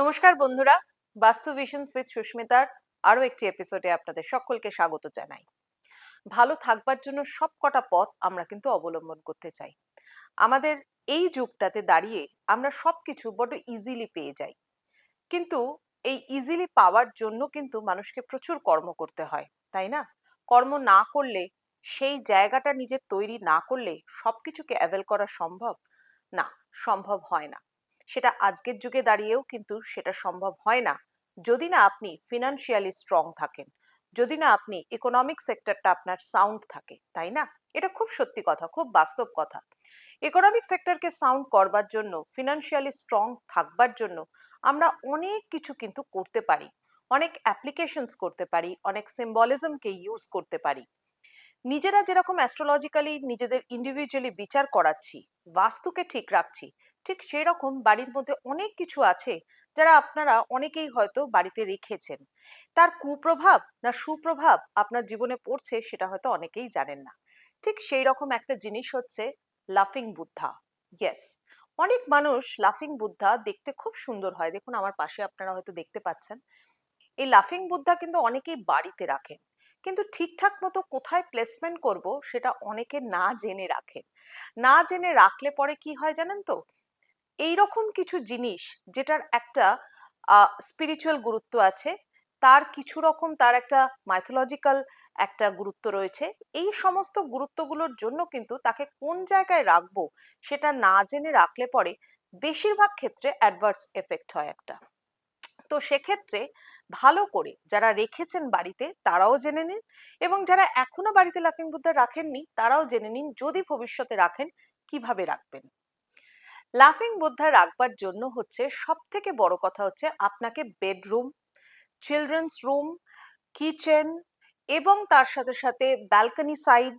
নমস্কার বন্ধুরা, বাস্তু ভিশনস উইথ সুস্মিতার আরও একটি এপিসোডে আপনাদের সকলকে স্বাগত জানাই। ভালো থাকবার জন্য সবকটা পথ আমরা কিন্তু অবলম্বন করতে চাই। আমাদের এই যুগটাতে দাঁড়িয়ে আমরা সবকিছু বড় ইজিলি পেয়ে যাই, কিন্তু এই ইজিলি পাওয়ার জন্য কিন্তু মানুষকে প্রচুর কর্ম করতে হয়, তাই না? কর্ম না করলে, সেই জায়গাটা নিজের তৈরি না করলে সবকিছুকে অ্যাভেল করা সম্ভব না, সম্ভব হয় না। সেটা আজকের যুগে দাঁড়িয়েও কিন্তু সেটা সম্ভব হয় না যদি না আপনি ফিনান্সিয়ালি স্ট্রং থাকেন, যদি না আপনি ইকোনমিক সেক্টরটা আপনার সাউন্ড থাকে, তাই না? এটা খুব সত্যি কথা, খুব বাস্তব কথা। ইকোনমিক সেক্টরকে সাউন্ড করবার জন্য, ফিনান্সিয়ালি স্ট্রং থাকবার জন্য আমরা অনেক কিছু কিন্তু করতে পারি, অনেক অ্যাপ্লিকেশনস করতে পারি, অনেক সিম্বলিজমকে ইউজ করতে পারি। নিজেরা যেরকম অ্যাস্ট্রোলজিক্যালি নিজেদের ইন্ডিভিজুয়ালি বিচার করাচ্ছি, বাস্তুকে ঠিক রাখছি, ঠিক সেই রকম বাড়ির মধ্যে অনেক কিছু আছে যারা আপনারা অনেকেই হয়তো বাড়িতে রেখেছেন। তার কুপ্রভাব না সুপ্রভাব আপনার জীবনে পড়ছে সেটা হয়তো অনেকেই জানেন না। ঠিক সেই রকম একটা জিনিস হচ্ছে লাফিং বুদ্ধা। ইয়েস, অনেক মানুষ লাফিং বুদ্ধা দেখতে খুব সুন্দর হয়, দেখুন আমার পাশে আপনারা হয়তো দেখতে পাচ্ছেন। এই লাফিং বুদ্ধা কিন্তু অনেকেই বাড়িতে রাখেন, কিন্তু ঠিকঠাক মতো কোথায় প্লেসমেন্ট করব সেটা অনেকে না জেনে রাখেন। না জেনে রাখলে পরে কি হয় জানেন তো, এইরকম কিছু জিনিস যেটার একটা স্পিরিচুয়াল গুরুত্ব আছে, তার কিছু রকম তার একটা মাইথোলজিক্যাল একটা গুরুত্ব রয়েছে, এই সমস্ত গুরুত্বগুলোর জন্য কিন্তু তাকে কোন জায়গায় রাখবো সেটা না জেনে রাখলে পরে বেশিরভাগ ক্ষেত্রে অ্যাডভার্স এফেক্ট হয় একটা। তো সেক্ষেত্রে ভালো করে যারা রেখেছেন বাড়িতে তারাও জেনে নিন, এবং যারা এখনো বাড়িতে লাফিং বুদ্ধা রাখেননি তারাও জেনে নিন যদি ভবিষ্যতে রাখেন কিভাবে রাখবেন। লাফিং বুদ্ধা রাখবার জন্য হচ্ছে সব থেকে বড় কথা হচ্ছে আপনাকে বেডরুম, চিলড্রেন্স রুম, কিচেন এবং তার সাথে সাথে ব্যালকনি সাইড,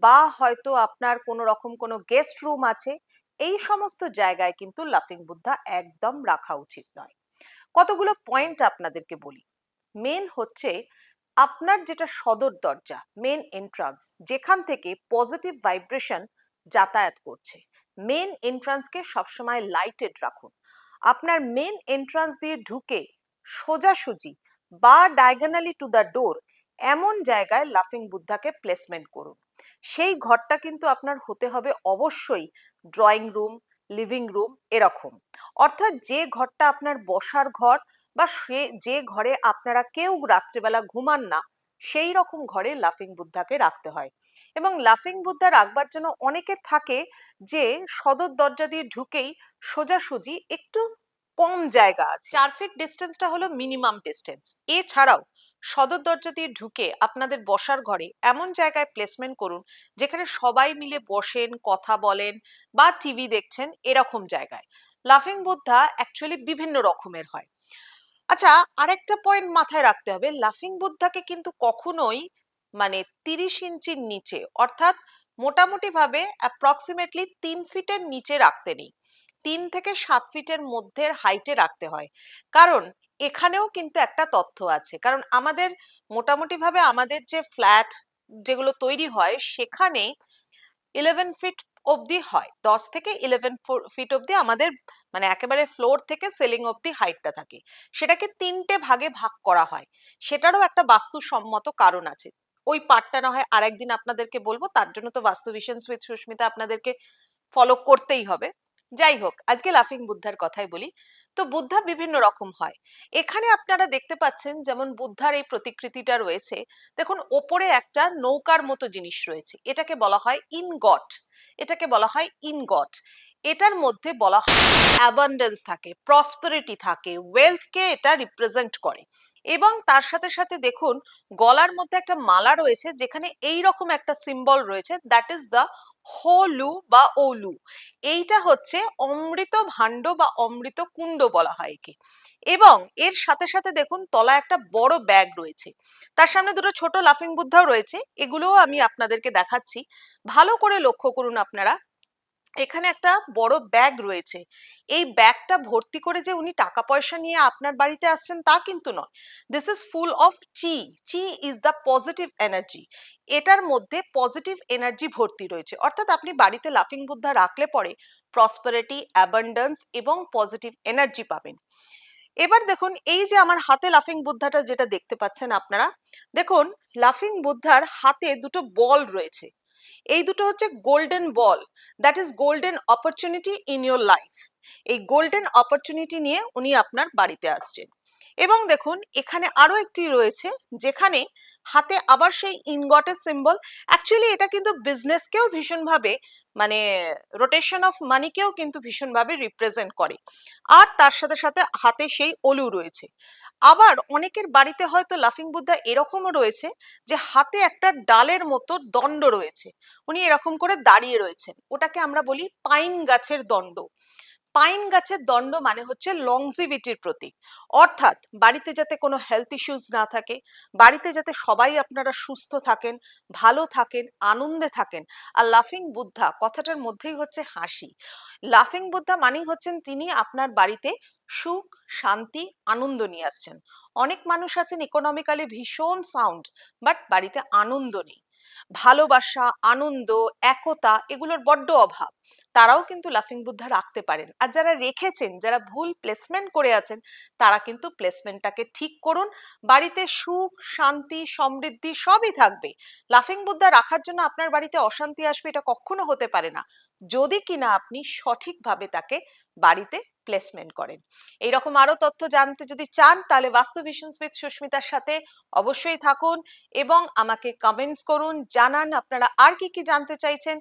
বা হয়তো আপনার কোনো রকম কোনো গেস্ট রুম আছে, এই সমস্ত জায়গায় কিন্তু লাফিং বুদ্ধা একদম রাখা উচিত নয়। কতগুলো পয়েন্ট আপনাদেরকে বলি। মেন হচ্ছে আপনার যেটা সদর দরজা, মেন এন্ট্রান্স, যেখান থেকে পজিটিভ ভাইব্রেশন যাতায়াত করছে, মেন এন্ট্রান্সকে সবসময় লাইটেড রাখুন। আপনার মেন এন্ট্রান্স দিয়ে ঢুকে সোজাসুজি বা ডায়াগোনালি টু দ্য ডোর এমন জায়গায় লাফিং বুদ্ধাকে প্লেসমেন্ট করুন। সেই ঘরটা কিন্তু আপনার হতে হবে অবশ্যই ড্রয়িং রুম, লিভিং রুম এরকম। অর্থাৎ যে ঘরটা আপনার বসার ঘর, বা সে যে ঘরে আপনারা কেউ রাত্রিবেলা ঘুমান না, সেই রকম ঘরে লাফিং বুদ্ধাকে রাখতে হয়। এবং লাফিং বুদ্ধা রাখবার জন্য অনেকের থাকে যে সদর দরজা দিয়ে ঢুকেই সোজাসুজি একটু কম জায়গা আছে, 4 ফিট ডিস্টেন্সটা হলো মিনিমাম ডিস্টেন্স। এছাড়াও সদর দরজা দিয়ে ঢুকে আপনাদের বসার ঘরে এমন জায়গায় প্লেসমেন্ট করুন যেখানে সবাই মিলে বসেন, কথা বলেন বা টিভি দেখছেন, এরকম জায়গায়। লাফিং বুদ্ধা অ্যাকচুয়ালি বিভিন্ন রকমের হয়। আচ্ছা, আরেকটা পয়েন্ট মাথায় রাখতে হবে, লাফিং বুদ্ধাকে কিন্তু কখনোই মানে 30 ইঞ্চির নিচে, অর্থাৎ মোটামুটি ভাবে অ্যাপ্রক্সিমেটলি 3 ফিটের নিচে রাখতে নেই, 3 থেকে 7 ফিটের মধ্যে হাইটে রাখতে হয়। কারণ এখানেও কিন্তু একটা তথ্য আছে, কারণ আমাদের মোটামুটি ভাবে আমাদের যে ফ্ল্যাট যেগুলো তৈরি হয় সেখানে 11 ফিট অবধি হয়, 10 থেকে 11 ফিট অবধি আমাদের মানে একেবারে ফ্লোর থেকে সিলিং অবধি হাইটটা থাকে। সেটাকে 3টে ভাগে ভাগ করা হয়, সেটারও একটা বাস্তুসম্মত কারণ আছে। ওই পার্টটা না হয় আরেকদিন আপনাদেরকে বলবো, তার জন্য তো বাস্তু ভিশনস উইথ সুস্মিতা আপনাদেরকে ফলো করতেই হবে। যাই হোক, আজকে লাফিং বুদ্ধার কথাই বলি। তো বুদ্ধা বিভিন্ন রকম হয়। এখানে আপনারা দেখতে পাচ্ছেন যেমন বুদ্ধার এই প্রতিকৃতিটা রয়েছে, দেখুন ওপরে একটা নৌকার মতো জিনিস রয়েছে, এটাকে বলা হয় ইনগট, এটাকে বলা হয় ইনগট। এটার মধ্যে বলা হয় অ্যাবান্ডেন্স থাকে, প্রসপেরিটি থাকে, ওয়েলথকে এটা রিপ্রেজেন্ট করে। এবং তার সাথে সাথে দেখুন গলার মধ্যে একটা মালা রয়েছে যেখানে এই রকম একটা সিম্বল রয়েছে, দ্যাট ইজ দ্য হোলু বা ওলু। এইটা হচ্ছে অমৃত ভাণ্ড বা অমৃত কুণ্ড বলা হয় একে। এবং এর সাথে সাথে দেখুন তলায় একটা বড় ব্যাগ রয়েছে, তার সামনে দুটো ছোট লাফিং বুদ্ধাও রয়েছে, এগুলোও আমি আপনাদেরকে দেখাচ্ছি। ভালো করে লক্ষ্য করুন আপনারা, এখানে একটা বড় ব্যাগ রয়েছে। এই ব্যাগটা ভর্তি করে যে উনি টাকা পয়সা নিয়ে আপনার বাড়িতে আসছেন তা কিন্তু নয়। This is full of C. C is the positive energy. এটার মধ্যে পজিটিভ এনার্জি ভর্তি রয়েছে, অর্থাৎ আপনি বাড়িতে লাফিং বুদ্ধা রাখলে পরে প্রসপারিটি, অ্যাবান্ডেন্স এবং পজিটিভ এনার্জি পাবেন। এবার দেখুন এই যে আমার হাতে লাফিং বুদ্ধাটা যেটা দেখতে পাচ্ছেন আপনারা, দেখুন লাফিং বুদ্ধার হাতে দুটো বল রয়েছে। এই দুটো হচ্ছে golden ball, that is golden opportunity in your life. এই গোল্ডেন অপরচুনিটি নিয়ে উনি আপনার বাড়িতে আসছেন। এবং দেখুন এখানে আরো একটি রয়েছে যেখানে হাতে আবার সেই ইনগটের সিম্বল। অ্যাকচুয়ালি এটা কিন্তু বিজনেসকেও ভীষণভাবে মানে রোটেশন অফ মানিকেও কিন্তু ভীষণভাবে রিপ্রেজেন্ট করে। আর তার সাথে সাথে হাতে সেই অলু রয়েছে। আবার অনেকের বাড়িতে হয়তো লাফিং বুদ্ধা এরকমও রয়েছে যে হাতে একটা ডালের মতো দণ্ড রয়েছে, উনি এরকম করে দাঁড়িয়ে রয়েছেন, ওটাকে আমরা বলি পাইন গাছের দণ্ড। পাইন গাছের দণ্ড মানে হচ্ছে লংজিভিটির প্রতীক। অর্থাৎ বাড়িতে যাতে কোনো হেলথ ইস্যুস না থাকে, বাড়িতে যাতে সবাই আপনারা সুস্থ থাকেন, ভালো থাকেন, আনন্দে থাকেন। আর লাফিং বুদ্ধা কথাটার মধ্যেই হচ্ছে হাসি। লাফিং বুদ্ধা মানেই হচ্ছেন তিনি আপনার বাড়িতে সুখ, শান্তি, আনন্দ নিয়ে আসছেন। অনেক মানুষ আছেন ইকোনমিক্যালি ভীষণ সাউন্ড, বাট বাড়িতে আনন্দ নেই। ভালোবাসা, আনন্দ, একতা এগুলোর বড্ড অভাব। তারাও কিন্তু লাফিং বুদ্ধা রাখতে পারেন। আর যারা রেখেছেন, যারা ভুল প্লেসমেন্ট করে আছেন, তারা কিন্তু প্লেসমেন্টটাকে ঠিক করুন। বাড়িতে সুখ, শান্তি, সমৃদ্ধি সবই থাকবে। লাফিং বুদ্ধা রাখার জন্য আপনার বাড়িতে অশান্তি আসবে এটা কখনো হতে পারে না, যদি কিনা আপনি সঠিকভাবে তাকে বাড়িতে প্লেসমেন্ট করেন। এইরকম আরো তথ্য জানতে যদি চান তাহলে বাস্তু ভিশনস উইথ সুস্মিতার সাথে অবশ্যই থাকুন এবং আমাকে কমেন্টস করুন, জানান আপনারা আর কি কি জানতে চাইছেন,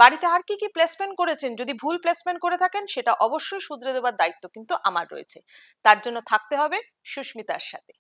বাড়িতে আর কি কি প্লেসমেন্ট করেছেন। যদি ভুল প্লেসমেন্ট করে থাকেন সেটা অবশ্যই শুধরে দেওয়ার দায়িত্ব কিন্তু আমার রয়েছে। তার জন্য থাকতে হবে সুস্মিতার সাথে।